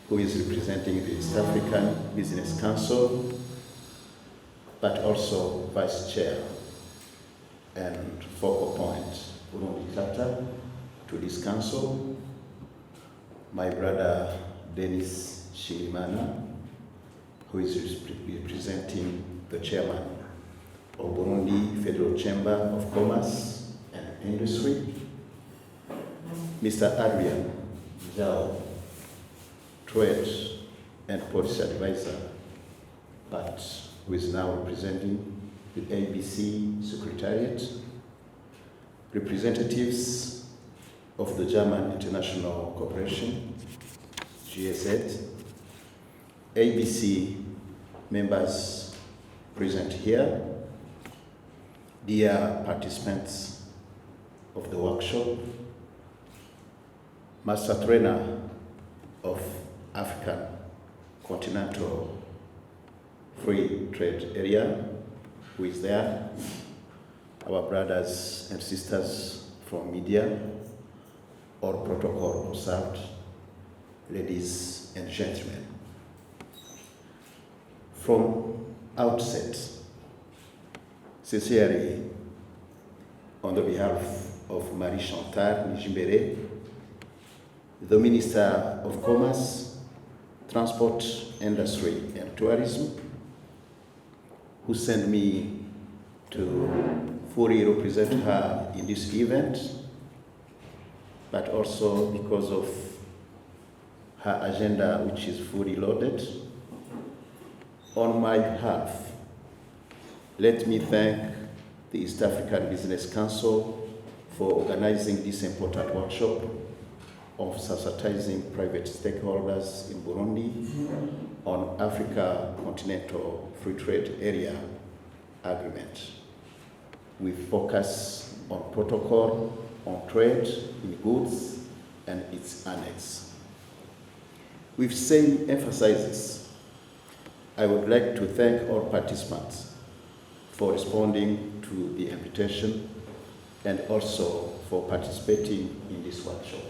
who is representing the East African Business Council, but also Vice Chair and focal point Burundi chapter to this council, my brother Dennis Shirimana, who is representing the chairman of Burundi Federal Chamber of Commerce and Industry, Mr. Adrian Zhao, Trade and Policy Advisor, but who is now representing the ABC Secretariat, representatives of the German International Corporation, GSZ, ABC members present here, dear participants of the workshop, Master Trainer of African Continental Free Trade Area, who is there, our brothers and sisters from media, all protocol observed, ladies and gentlemen. From outset, sincerely, on the behalf of Mwari Nijimbere, the Minister of Commerce, Transport, Industry and Tourism, who sent me to fully represent her in this event, but also because of her agenda, which is fully loaded. On my behalf, let me thank the East African Business Council for organizing this important workshop of sensitizing private stakeholders in Burundi on Africa Continental Free Trade Area Agreement. We focus on protocol on trade in goods and its annex. With same emphasis, I would like to thank all participants for responding to the invitation and also for participating in this workshop.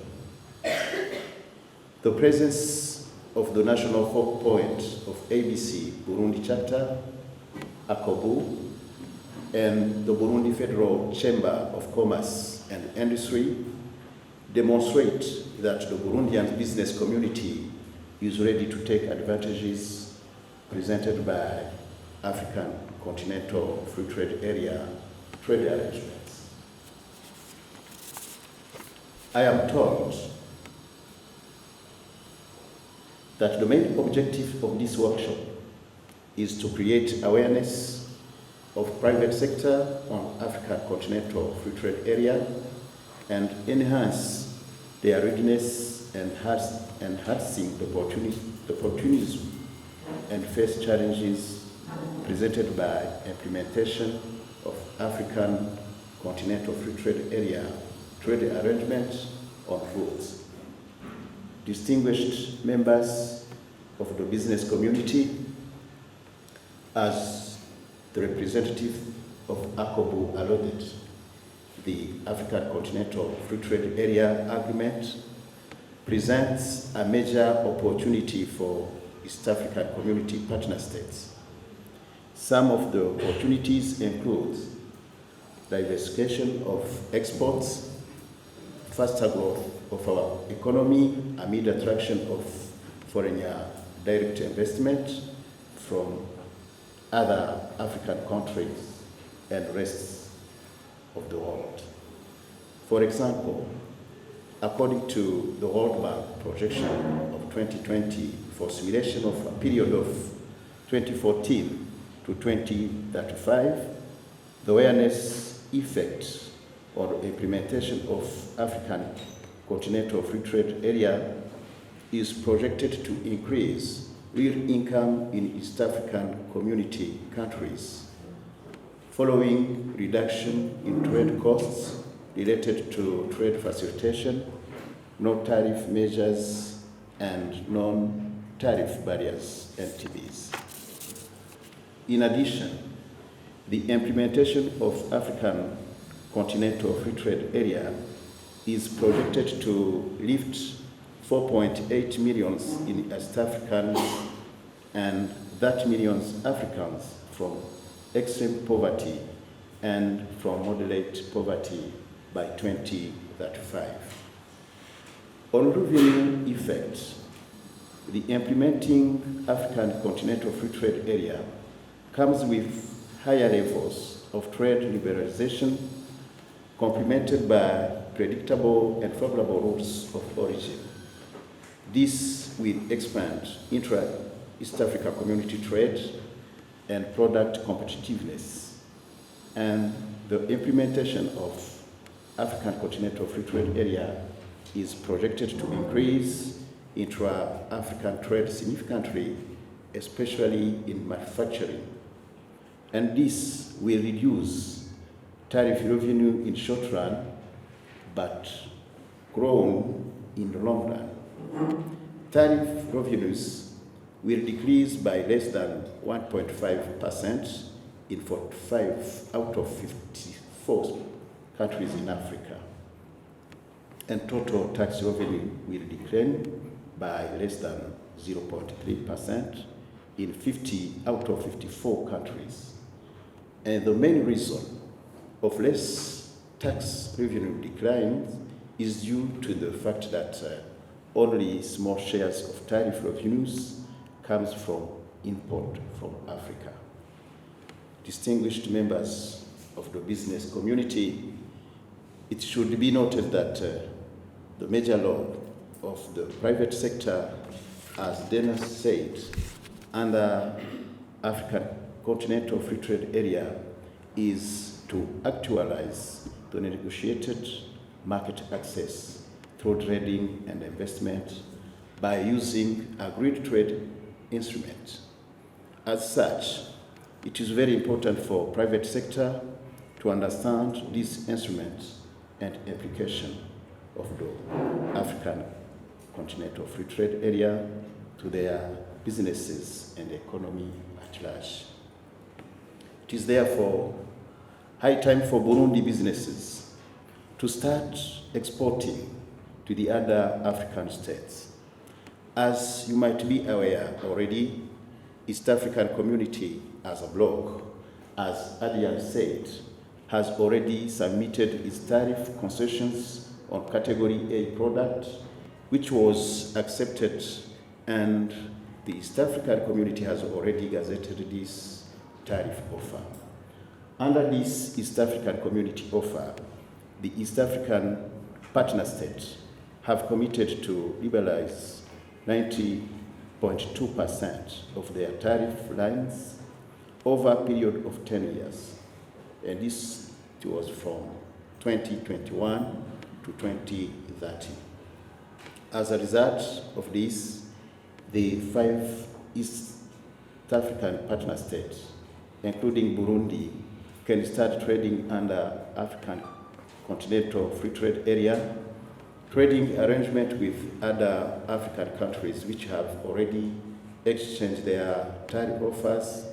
The presence of the national focal point of ABC Burundi chapter, ACOBU, and the Burundi Federal Chamber of Commerce and Industry demonstrate that the Burundian business community is ready to take advantages presented by African Continental Free Trade Area trade arrangements. I am told that the main objective of this workshop is to create awareness of private sector on African Continental Free Trade Area and enhance their readiness and enhancing the opportunism and face challenges presented by implementation of African Continental Free Trade Area trade arrangements on goods. Distinguished members of the business community, as the representative of ACOBU alluded, the African Continental Free Trade Area Agreement presents a major opportunity for East African Community partner states. Some of the opportunities include diversification of exports, faster growth of our economy amid attraction of foreign direct investment from other African countries and rest of the world. For example, according to the World Bank projection of 2020 for simulation of a period of 2014 to 2035, the awareness effect or implementation of African Continental Free Trade Area is projected to increase real income in East African community countries, following reduction in trade costs related to trade facilitation, no tariff measures, and non-tariff barriers, NTBs. In addition, the implementation of African Continental Free Trade Area is projected to lift 4.8 million in East Africans and 30 million Africans from extreme poverty and from moderate poverty by 2035. On revenue effects, the implementing African Continental Free Trade Area comes with higher levels of trade liberalization, complemented by predictable and favorable rules of origin. This will expand intra-East Africa community trade and product competitiveness, and the implementation of African Continental Free Trade Area is projected to increase intra-African trade significantly, especially in manufacturing. And this will reduce tariff revenue in short run, but grown in the long run. Tariff revenues will decrease by less than 1.5% in 45 out of 54 countries in Africa. And total tax revenue will decline by less than 0.3% in 50 out of 54 countries. And the main reason of less tax revenue declines is due to the fact that only small shares of tariff revenues comes from import from Africa. Distinguished members of the business community, it should be noted that the major law of the private sector, as Dennis said, under African Continental Free Trade Area is to actualize the negotiated market access through trading and investment by using agreed trade instruments. As such, it is very important for private sector to understand these instruments and implication of the African Continental Free Trade Area to their businesses and economy at large. It is therefore high time for Burundi businesses to start exporting to the other African states. As you might be aware already, East African Community as a bloc, as Adrian said, has already submitted its tariff concessions on Category A product, which was accepted, and the East African Community has already gazetted this tariff offer. Under this East African Community offer, the East African partner states have committed to liberalize 90.2% of their tariff lines over a period of 10 years. And this was from 2021 to 2030. As a result of this, the 5 East African partner states, including Burundi, can start trading under African Continental Free Trade Area, trading arrangement with other African countries which have already exchanged their tariff offers,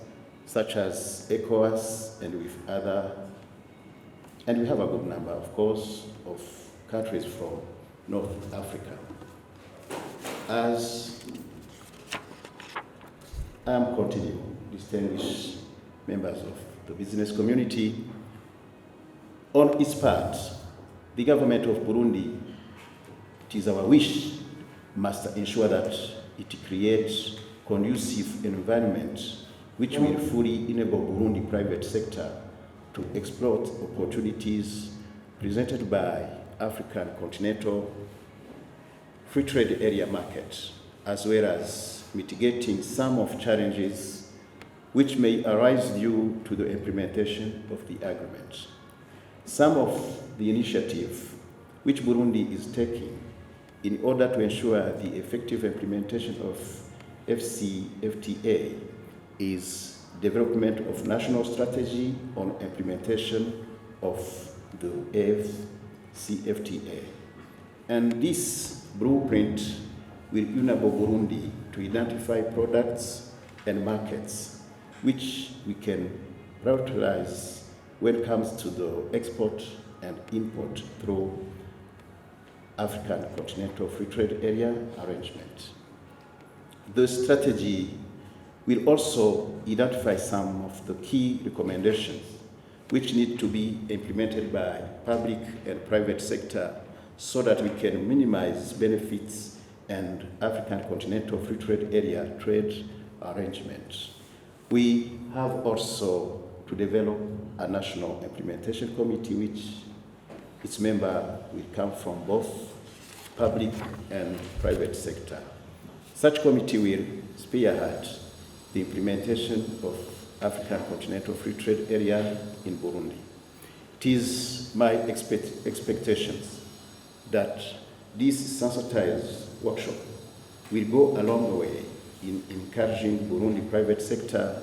such as ECOWAS and with other, and we have a good number, of course, of countries from North Africa. As I am continuing, distinguished members of the business community, on its part, the government of Burundi, it is our wish, must ensure that it creates conducive environment which will fully enable Burundi private sector to exploit opportunities presented by African Continental Free Trade Area market, as well as mitigating some of challenges which may arise due to the implementation of the agreement. Some of the initiative which Burundi is taking in order to ensure the effective implementation of FCFTA is development of national strategy on implementation of the FCFTA. And this blueprint will enable Burundi to identify products and markets which we can prioritize when it comes to the export and import through African Continental Free Trade Area arrangement. The strategy will also identify some of the key recommendations which need to be implemented by public and private sector so that we can minimize benefits and African Continental Free Trade Area trade arrangements. We have also to develop a national implementation committee which its member will come from both public and private sector. Such committee will spearhead the implementation of African Continental Free Trade Area in Burundi. It is my expectations that this sensitized workshop will go a long way in encouraging Burundi private sector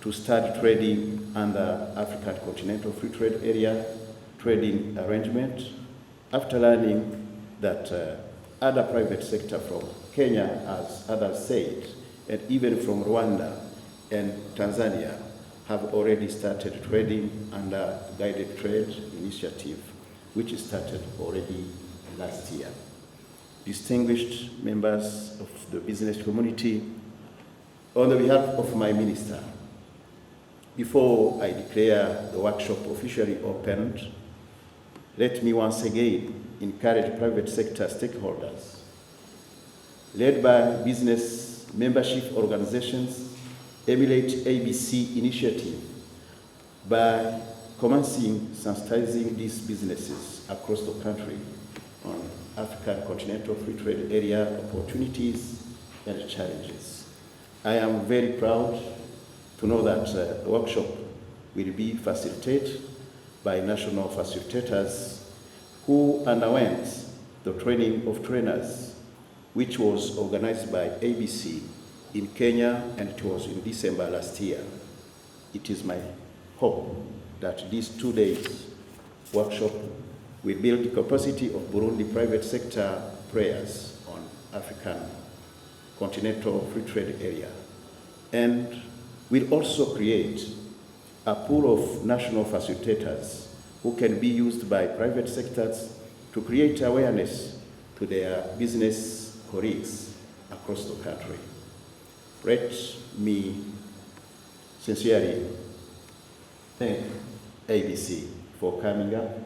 to start trading under African Continental Free Trade Area trading arrangement after learning that other private sector from Kenya, as others said, and even from Rwanda and Tanzania have already started trading under guided trade initiative, which started already last year. Distinguished members of the business community, on the behalf of my minister, before I declare the workshop officially opened, let me once again encourage private sector stakeholders, led by business membership organizations, emulate ABC initiative by commencing sensitizing these businesses across the country on African Continental Free Trade Area opportunities and challenges. I am very proud to know that the workshop will be facilitated by national facilitators who underwent the training of trainers, which was organized by ABC in Kenya, and it was in December last year. It is my hope that these 2 days workshop will build the capacity of Burundi private sector players on African Continental Free Trade Area, and will also create a pool of national facilitators who can be used by private sectors to create awareness to their business colleagues across the country. Let me sincerely thank ABC for coming up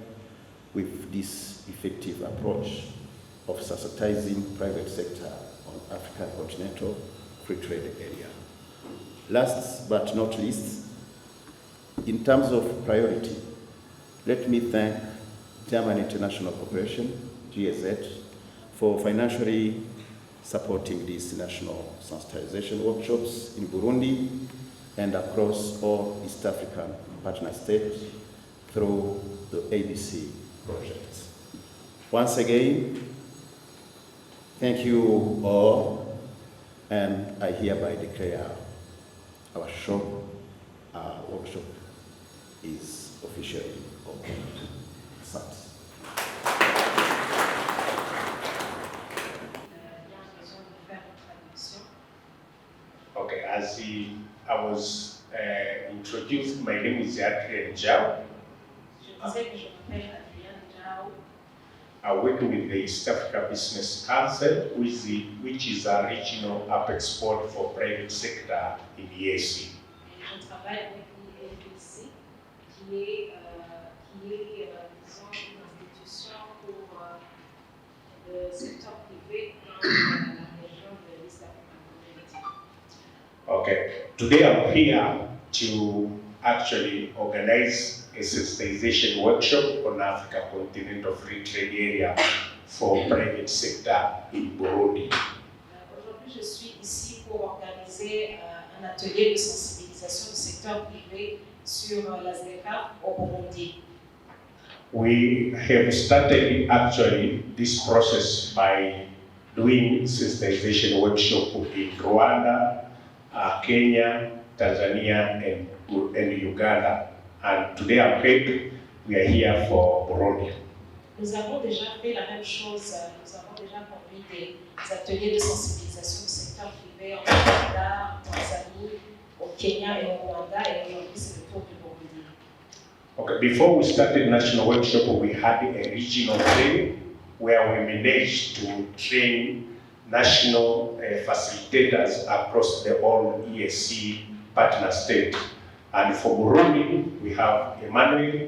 with this effective approach of sensitizing private sector on African Continental Free Trade Area. Last but not least, in terms of priority, let me thank German International Corporation, GSZ, for financially supporting these national sensitization workshops in Burundi and across all East African partner states through the ABC projects. Once again, thank you all, and I hereby declare our workshop is officially opened. Thanks. Okay, as I was introduced, my name is Adrian Jao. I work with the East Africa Business Council, which is a regional apex board for private sector in EAC. Okay, today I'm here to actually organize a sensitization workshop on Africa Continental Free Trade Area for private sector in Burundi. Aujourd'hui, je suis ici pour organiser un atelier de sensibilisation du secteur privé sur la ZLECAF au Burundi. We have started actually this process by doing sensitization workshop in Rwanda, Kenya, Tanzania, and Uganda. And today I'm happy we are here for Burundi. Nous avons déjà fait la même chose, nous avons déjà conduit des ateliers de sensibilisation du secteur privé en Uganda, en Tanzanie, au Kenya et au Rwanda, et aujourd'hui c'est le tour du Burundi. Okay, before we started national workshop, we had a regional training where we managed to train national facilitators across the whole EAC partner state. And for Burundi, we have Emmanuel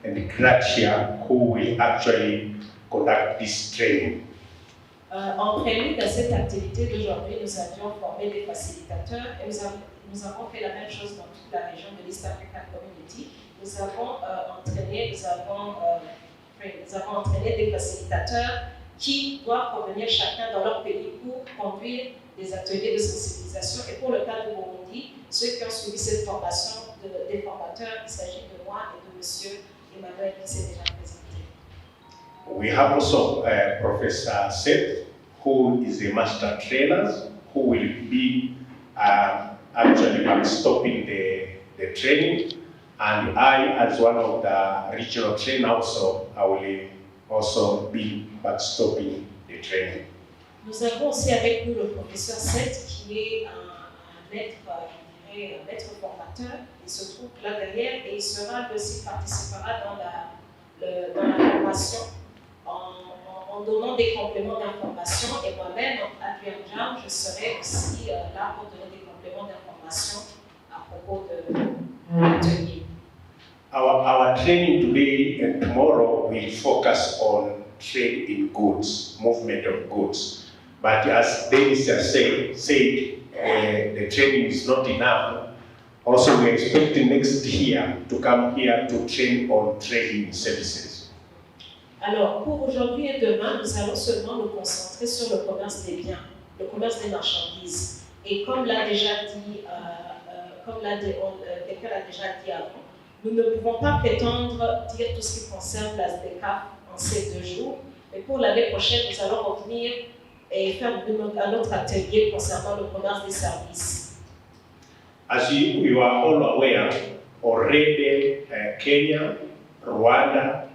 and Gracia who will actually conduct this training. En prélude à cette activité d'aujourd'hui, nous avions formé des facilitateurs et nous avons fait la même chose dans toute la région de l'East African Community. Nous avons entraîné des facilitateurs qui doivent revenir chacun dans leur pays pour conduire des ateliers de sensibilisation. Et pour le cas de Burundi, ceux qui ont suivi cette formation, des formateurs, il s'agit de moi et de monsieur Emmanuel qui s'est déjà présenté. We have also Professor Seth, who is a master trainer, who will be actually stopping the training. And I, as one of the regional trainers, I will also be backstopping the training. Nous avons aussi avec nous le professeur Seth, qui est un maître formateur. Il se trouve là derrière et il participera dans la formation en donnant des compléments d'information. Et moi-même, à Ryashitse, je serai aussi là pour donner des compléments d'information à propos de l'atelier. Our training today and tomorrow will focus on trade in goods, movement of goods. But as Dennis has said, the training is not enough. Also, we are expecting next year to come here to train on trading services. Alors, pour aujourd'hui et demain, nous allons seulement nous concentrer sur le commerce des biens, le commerce des marchandises. Et comme l'a déjà dit, quelqu'un l'a déjà dit avant, nous ne pouvons pas prétendre dire tout ce qui concerne la ZLECAF en ces 2 jours. Mais pour l'année prochaine, nous allons revenir et faire un autre atelier concernant le commerce des services. As you are all aware, already Kenya, Rwanda,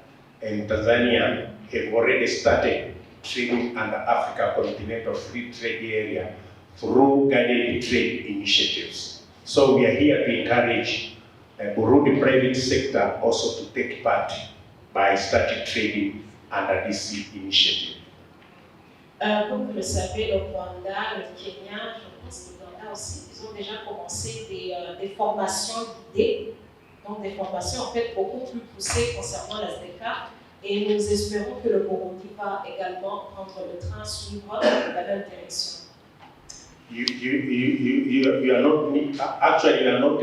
and Tanzania have already started trading under Africa Continental Free Trade Area through guided trade initiatives. So we are here to encourage Burundi private sector also to take part by starting trading under this initiative. Comme vous le savez, le Rwanda, le Kenya, je pense l'Ouganda aussi, ils ont déjà commencé des formations guidées, donc des formations en fait beaucoup plus poussées concernant la ZLECAF, et nous espérons que le Burundi va également prendre le train, suivre la même direction. You are not actually you are not.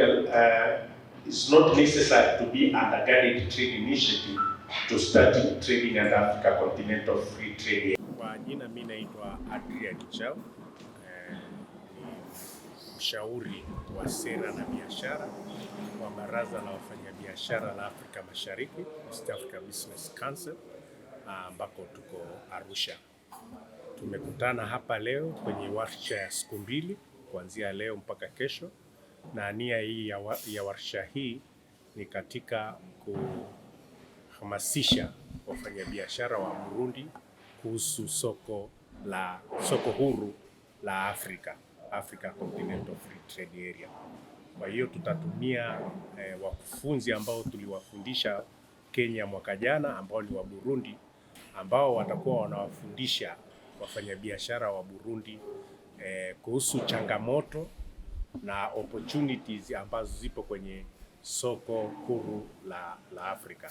It's not necessary to be under guided trade initiative to start trading under Africa Continental Free Trade. Kwa jina mimi naitwa ryashitse, ni mshauri wa sera na biashara wa Baraza la Wafanyabiashara la Afrika Mashariki, East Africa Business Council, ambako tuko Arusha. Tumekutana hapa leo kwenye warsha ya siku 2 kuanzia leo mpaka kesho, na nia hii ya warsha hii ni katika kuhamasisha wafanyabiashara wa Burundi kuhusu soko huru la Africa Continental Free Trade Area. Kwa hiyo tutatumia wakufunzi ambao tuliwafundisha Kenya mwaka jana, ambao ni wa Burundi, ambao watakuwa wanawafundisha wafanyabiashara wa Burundi kuhusu changamoto na opportunities ambazo zipo kwenye soko huru la Afrika.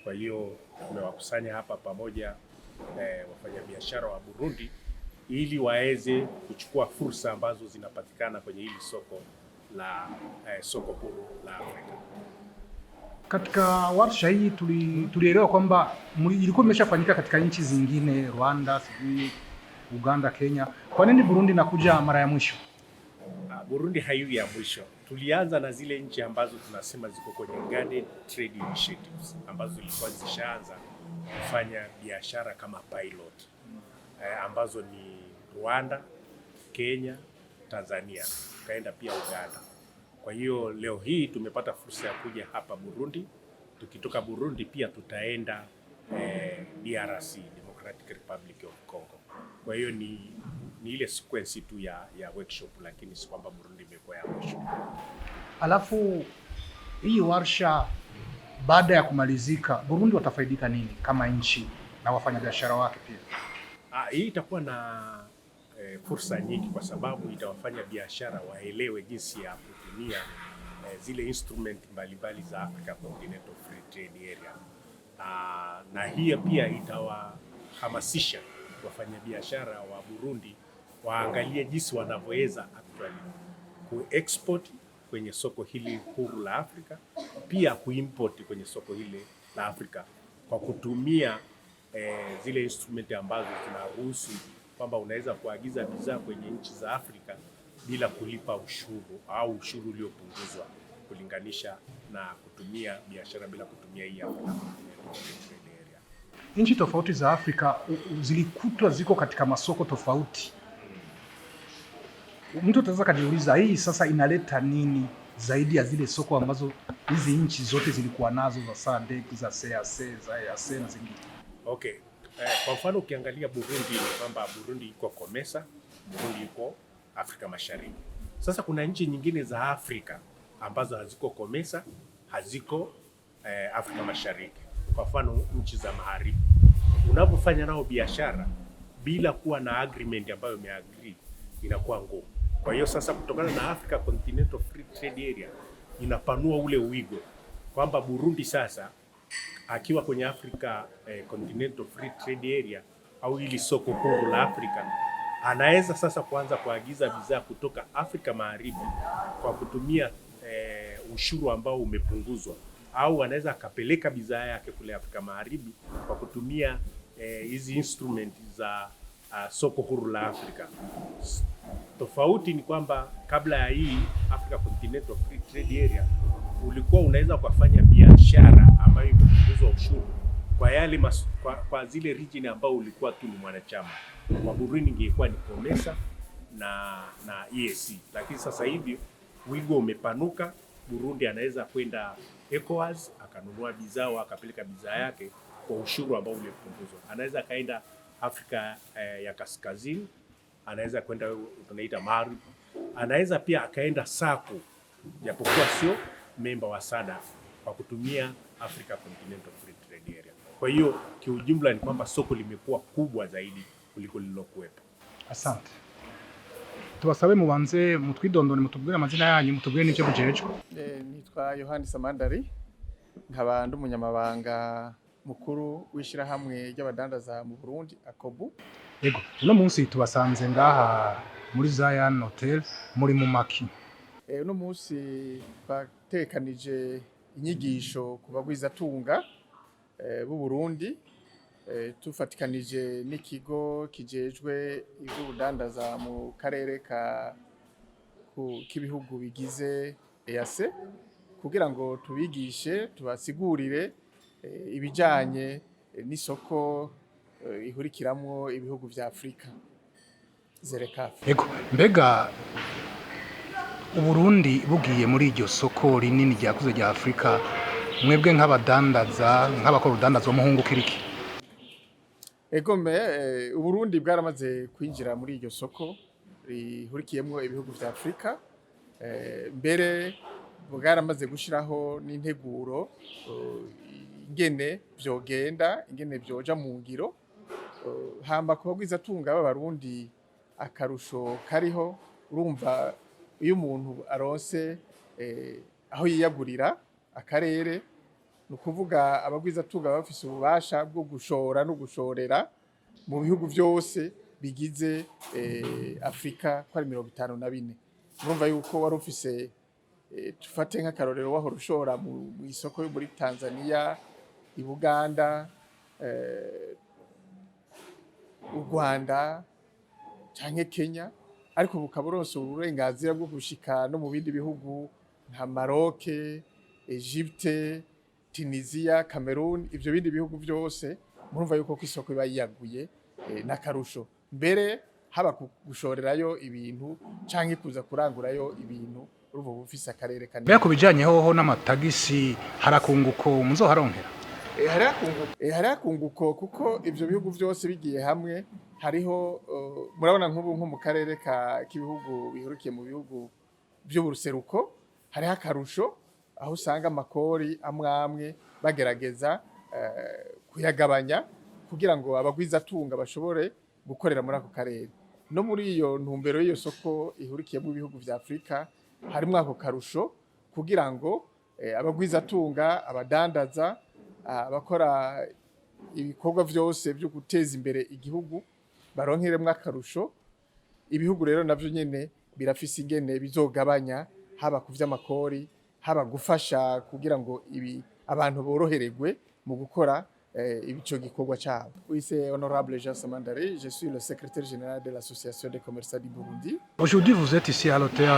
Kwa hiyo tumewakusanya hapa pamoja wafanyabiashara wa Burundi ili waweze kuchukua fursa ambazo zinapatikana kwenye hili soko huru la Afrika. Katika warsha hii tulielewa kwamba ilikuwa imeshafanyika katika nchi zingine, Rwanda, Uganda, Kenya. Kwa nini Burundi inakuja mara ya mwisho? Burundi haiwi ya mwisho. Tulianza na zile nchi ambazo tunasema ziko kwenye guided trade initiatives ambazo zilikuwa zishaanza kufanya biashara kama pilot, ambazo ni Rwanda, Kenya, Tanzania, kaenda pia Uganda. Kwa hiyo leo hii tumepata fursa ya kuja hapa Burundi. Tukitoka Burundi pia tutaenda DRC, Democratic Republic of Congo. Kwa hiyo ni ile sequence tu ya workshop, lakini si kwamba Burundi imekuwa ya mwisho. Alafu hii warsha baada ya kumalizika, Burundi watafaidika nini kama nchi na wafanyabiashara wake pia? Hii itakuwa na fursa nyingi, kwa sababu itawafanya biashara waelewe jinsi ya kutumia zile instrument mbalimbali za Africa Continental Free Trade Area. Na hiyo pia itawahamasisha wafanyabiashara wa Burundi waangalie jinsi wanavyoweza actually kuexport kwenye soko hili huru la Afrika, pia kuimport kwenye soko hili la Afrika kwa kutumia zile instrumenti ambazo zinaruhusu kwamba unaweza kuagiza bidhaa kwenye nchi za Afrika bila kulipa ushuru au ushuru uliopunguzwa, kulinganisha na kutumia biashara bila kutumia hii Afrika. Nchi tofauti za Afrika zilikutwa ziko katika masoko tofauti. Mtu ataweza kujiuliza, hii sasa inaleta nini zaidi ya zile soko ambazo hizi nchi zote zilikuwa nazo za SADC, za CAC, za EAC na zingine? Okay. Kwa mfano ukiangalia Burundi ni kwamba Burundi iko COMESA, Burundi iko Afrika Mashariki. Sasa kuna nchi nyingine za Afrika ambazo haziko COMESA, haziko Afrika Mashariki. Kwa mfano nchi za Magharibi. Unapofanya nao biashara bila kuwa na agreement ambayo umeagree, inakuwa ngumu. Kwa hiyo sasa, kutokana na Africa Continental Free Trade Area inapanua ule uwigo kwamba Burundi sasa akiwa kwenye Africa Continental Free Trade Area au ili soko huru la Afrika, anaweza sasa kuanza kuagiza bidhaa kutoka Afrika Magharibi kwa kutumia ushuru ambao umepunguzwa, au anaweza akapeleka bidhaa yake kule Afrika Magharibi kwa kutumia hizi instrument za soko huru la Afrika. Tofauti ni kwamba kabla ya hii Africa Continental Free Trade Area ulikuwa unaweza kufanya biashara ambayo imepunguzwa ushuru kwa yale kwa zile region ambao ulikuwa tu ni mwanachama. Kwa Burundi ingekuwa ni COMESA na EAC, lakini sasa hivi wigo umepanuka. Burundi anaweza kwenda ECOWAS akanunua bidhaa akapeleka bidhaa yake kwa ushuru ambao umepunguzwa. Anaweza kaenda Afrika ya Kaskazini, anaweza kwenda tunaita Mwari, anaweza pia akaenda soko japokuwa sio memba wa SADC kwa kutumia Africa Continental Free Trade Area. Kwa hiyo kiujumla ni kwamba soko limekuwa kubwa zaidi kuliko lililokuwepo. Asante. Tubasabe mubanze mutwidondone, mutubwire amazina yanyu, mutubwire n'icyo mujejwe. Nitwa Yohani Samandari, nkaba ndi umunyamabanga mukuru w'ishirahamwe ry'abadandaza mu Burundi Akobu. Yego, uno munsi tubasanze ngaha muri Zion Hotel muri mu maki. Uno munsi twatekanije inyigisho ku bagwizatunga b'u Burundi, tufatikanije n'ikigo kijejwe ivy'ubudandaza mu karere k'ibihugu bigize EAC, kugira ngo tubigishe tubasigurire ibijanye n'isoko ihurikiramwo ibihugu vya Afrika ZLECAF. Yego, mbega Uburundi bugiye muri iryo soko rinini ryakuze rya Afrika, mwebwe nk'abadandaza, nk'abakora ubudandaza muhungukira iki? Uburundi bwaramaze kwinjira muri iryo soko rihurikiyemwo ibihugu vya Afrika, mbere bwaramaze gushiraho n'integuro ingene vyogenda, ingene vyoja mu ngiro. Hamba ku bagwizatunga b'Abarundi akarusho kariho, urumva iyo umuntu aronse aho yiyagurira akarere, nukuvuga abagwizatunga bafise ububasha bwo gushora no gushorera mu bihugu vyose bigize Afrika ko ari 54. Urumva yuko wari ufise tufate nk'akarorero wahora ushora mu isoko yo muri Tanzania, i Buganda, u Rwanda canke Kenya, ariko bukaburonse uburenganzira bwo gushika no mu bindi bihugu nka Maroc, Egypte, Tunisia, Cameroon. Ivyo bindi bihugu vyose murumva yuko kw'isoko iba yiyaguye n'akarusho, mbere haba gushorerayo ibintu canke kuza kurangurayo ibintu, urumva bufise akarere kanini. Mbega kubijanye hoho n'amatagisi harakunguko muzoharonkera? Harakunguko kuko ivyo bihugu vyose bigiye hamwe hariho murabona nk'ubu nko mu karere k'ibihugu bihurukiye mu bihugu vy'ubuseruko, hariho akarusho aho usanga amakori amwe bagerageza kuyagabanya kugira ngo abagwizatunga bashobore gukorera muri ako karere. No muri iyo ntumbero y'iyo soko ihurikiyemo ibihugu vya Afrika harimo ako karusho kugira ngo abagwizatunga, abadandaza, abakora ibikorwa vyose byo guteza imbere igihugu baronkeremwo akarusho. Ibihugu rero navyo nyene birafise ingene bizogabanya haba ku vy'amakori, haba gufasha kugira ngo abantu borohererwe mu gukora ico gikorwa cyabo. Oui, c'est honorable ryashitse, je suis le secrétaire général de l'association des commerçants du Burundi. Aujourd'hui, vous êtes ici à l'hôtel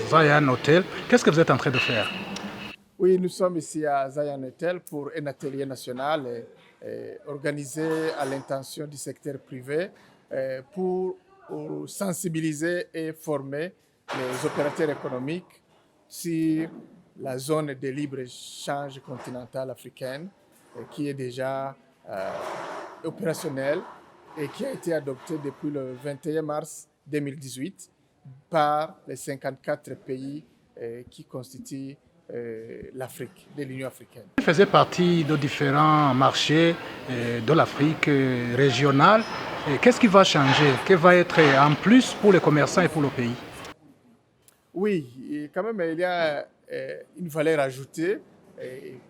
Zion Hotel. Qu'est-ce que vous êtes en train de faire? Oui, nous sommes ici à Zion Hotel pour un atelier national organisé à l'intention du secteur privé pour sensibiliser et former les opérateurs économiques sur la zone de libre-échange continentale africaine qui est déjà opérationnelle et qui a été adoptée depuis le 21 mars 2018 par les 54 pays qui constituent l'Afrique, de l'Union africaine. Vous faisiez partie de différents marchés de l'Afrique régionale. Qu'est-ce qui va changer? Qu'est-ce qui va être en plus pour les commerçants et pour le pays? Oui, et quand même, il y a une valeur ajoutée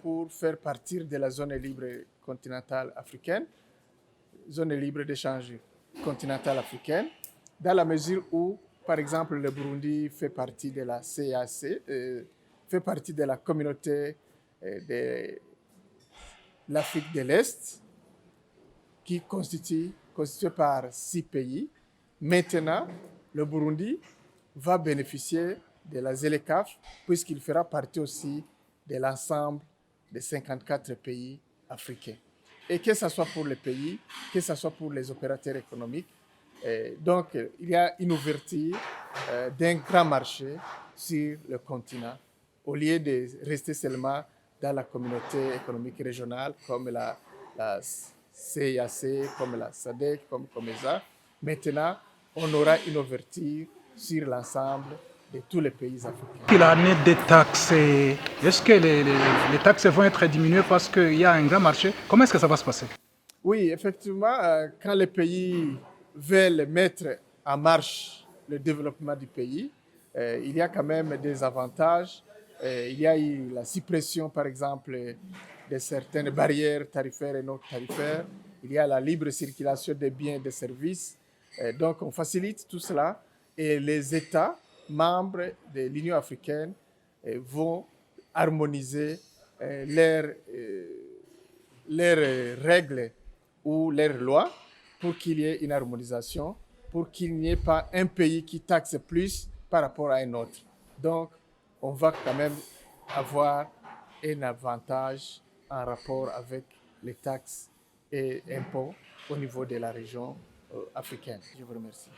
pour faire partir de la zone libre continentale africaine, zone libre d'échange continentale africaine, dans la mesure où, par exemple, le Burundi fait partie de la CAC, fait partie de la communauté de l'Afrique de l'Est, qui constituée par 6 pays. Maintenant, le Burundi va bénéficier de la ZLECAF puisqu'il fera partie aussi de l'ensemble des 54 pays africains. Et que ce soit pour les pays, que ce soit pour les opérateurs économiques, donc il y a une ouverture d'un grand marché sur le continent au lieu de rester seulement dans la communauté économique régionale comme la CAC, comme la SADC, comme COMESA. Maintenant, on aura une ouverture sur l'ensemble de tous les pays africains. L'année des taxes, est-ce que les taxes vont être diminuées parce qu'il y a un grand marché? Comment est-ce que ça va se passer? Oui, effectivement, quand les pays veulent mettre en marche le développement du pays, il y a quand même des avantages. Il y a eu la suppression, par exemple, de certaines barrières tarifaires et non tarifaires. Il y a la libre circulation des biens et des services. Donc, on facilite tout cela et les États membres de l'Union africaine vont harmoniser leurs règles ou leurs lois pour qu'il y ait une harmonisation, pour qu'il n'y ait pas un pays qui taxe plus par rapport à un autre. Donc, on va quand même avoir un avantage en rapport avec les taxes et impôts au niveau de la région africaine. Je vous remercie.